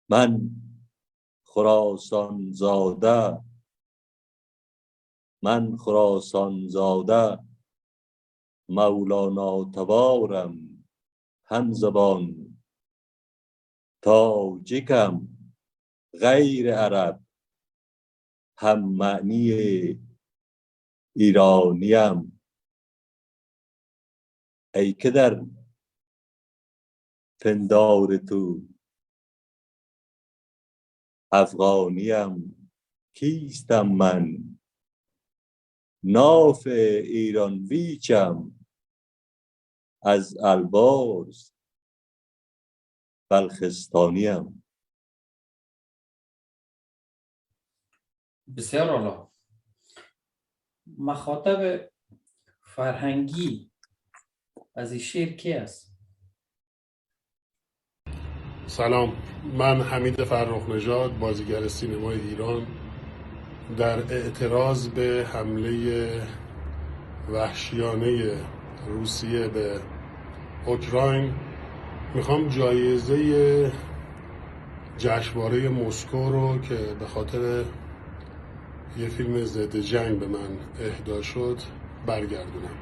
من خراسان زاده، من خراسان زاده، مولانا تبارم، هم زبان تاجیکم، غیر عرب، هم معنی ایرانیم. ای که در پندار تو افغانیم، کیستم من؟ ناف ایران ویچم، از البرز بلخستانیم. بسیار عالی. مخاطب فرهنگی از این شعر کی است؟ سلام، من حمید فرخ نژاد، بازیگر سینمای ایران، در اعتراض به حمله وحشیانه روسیه به اوکراین میخوام جایزه جشنواره مسکو رو که به خاطر یه فیلم ضد جنگ به من اهدا شد برگردونم.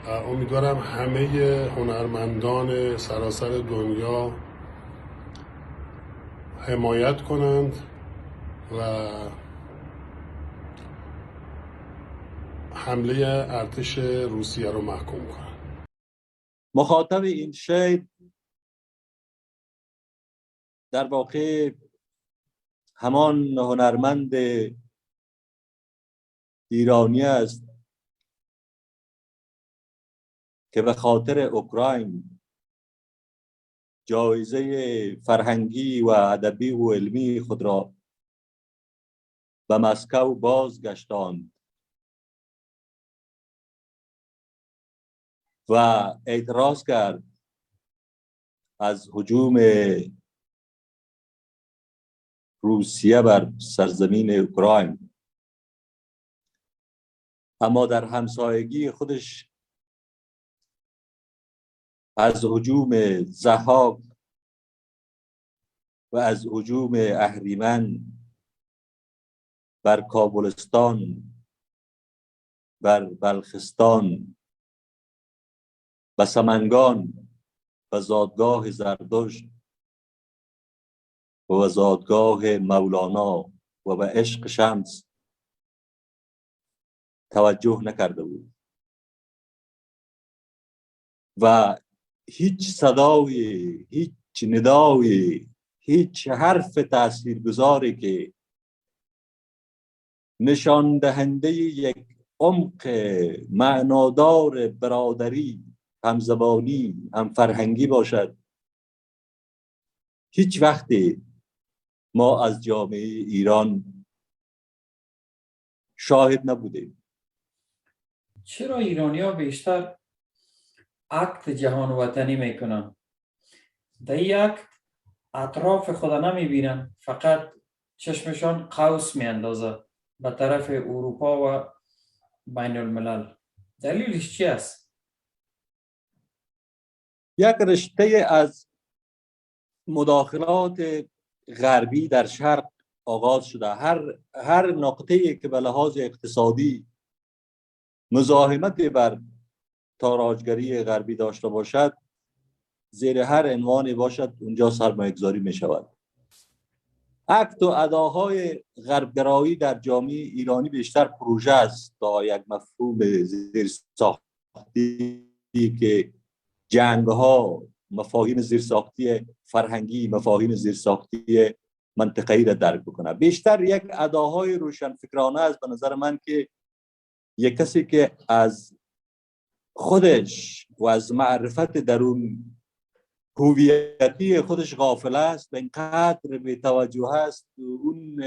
امیدوارم همه هنرمندان سراسر دنیا حمایت کنند و حمله ارتش روسیه رو محکوم کنند. مخاطب این شعر در واقع همان هنرمند ایرانی است که به خاطر اوکراین جایزه فرهنگی و ادبی و علمی خود را به مسکو بازگشتاند و اعتراض کرد از هجوم روسیه بر سرزمین اوکراین، اما در همسایگی خودش از هجوم ضحاک و از هجوم اهریمن بر کابلستان، بر بلخستان و سمنگان و زادگاه زردشت و زادگاه مولانا و به عشق شمس توجه نکرده بود و هیچ صدای، هیچ ندای، هیچ حرف تاثیرگذاری که نشان دهنده یک عمق معنادار برادری، همزبانی، هم فرهنگی باشد، هیچ وقتی ما از جامعه ایران شاهد نبودیم. چرا ایرانی‌ها بیشتر عقد جهان وطنی میکنن؟ در این عقد اطراف خود نمیبینن، فقط چشمشان قوس میاندازه به طرف اروپا و بین الملل. دلیلش چی است؟ یک رشته از مداخلات غربی در شرق آغاز شده. هر نقطه‌ای که به لحاظ اقتصادی مزاحمت بر تاراجگری غربی داشته باشد، زیر هر عنوانی باشد اونجا سرمایه‌گذاری می شود. عقد و اداهای غربگرایی در جامعه ایرانی بیشتر پروژه است تا یک مفهوم زیرساختی که جنگ‌ها مفاهیم زیرساختی فرهنگی، مفاهیم زیرساختی منطقه‌ای را درک بکنه. بیشتر یک اداهای روشنفکرانه است به نظر من که یک کسی که از خودش و از معرفت درون هویتی خودش غافل است و اینقدر بی توجه است، اون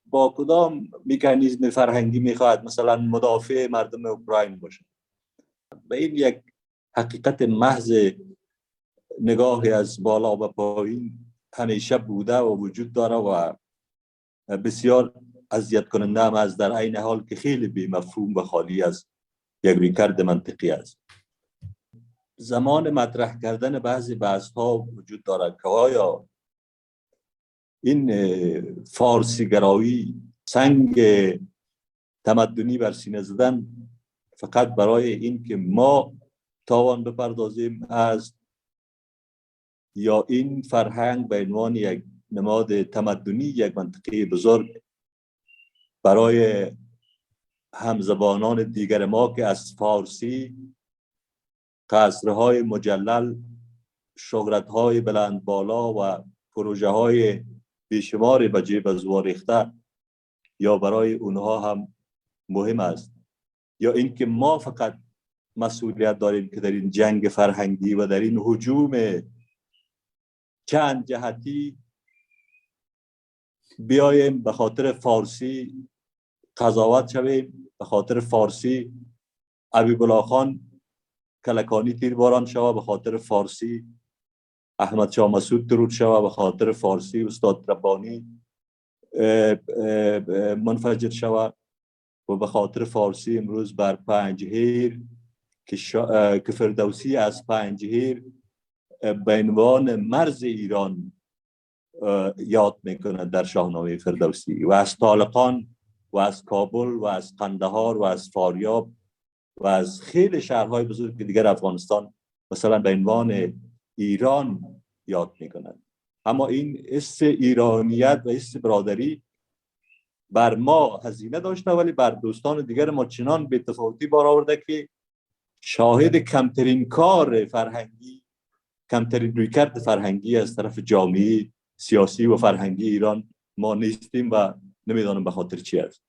با کدام مکانیزم فرهنگی میخواهد مثلا مدافع مردم اوکراین باشه. و این یک حقیقت محض نگاهی از بالا و پایین همیشه بوده و وجود داره و بسیار اذیت کننده هم است، در عین حال که خیلی بی مفهوم و خالی از یک رویکرد منطقی است. زمان مطرح کردن بعضی بحث ها وجود دارد که آیا این فارسی گرایی، سنگ تمدنی بر سینه زدن فقط برای این که ما تاوان بپردازیم است، یا این فرهنگ به عنوان یک نماد تمدنی، یک منطقه بزرگ برای همزبانان دیگر ما که از فارسی قصرهای مجلل، شهرت‌های بلند بالا و پروژه‌های بیشماری به جیب از ریخته، یا برای اونها هم مهم است، یا اینکه ما فقط مسئولیت داریم که در این جنگ فرهنگی و در این هجوم چند جهتی بیاییم به خاطر فارسی قضاوت شویم، به خاطر فارسی حبیب‌الله خان کلکانی تیرباران شود، به خاطر فارسی احمد شاه مسعود درود شود، به خاطر فارسی استاد ربانی منفجر شود، و به خاطر فارسی امروز بر پنجهیر که فردوسی از پنجهیر به عنوان مرز ایران یاد میکنه در شاهنامه فردوسی، و از طالقان و از کابل و از قندهار و از فاریاب و از خیلی شهرهای بزرگ دیگر افغانستان مثلا به عنوان ایران یاد میکنند. اما این حس ایرانیت و حس برادری بر ما هزینه داشته، ولی بر دوستان دیگر ما چنان به تفاوتی بار آورده که شاهد کمترین کار فرهنگی، کمترین رویکرد فرهنگی از طرف جامعه سیاسی و فرهنگی ایران ما نیستیم و نمیدانم به خاطر چی است.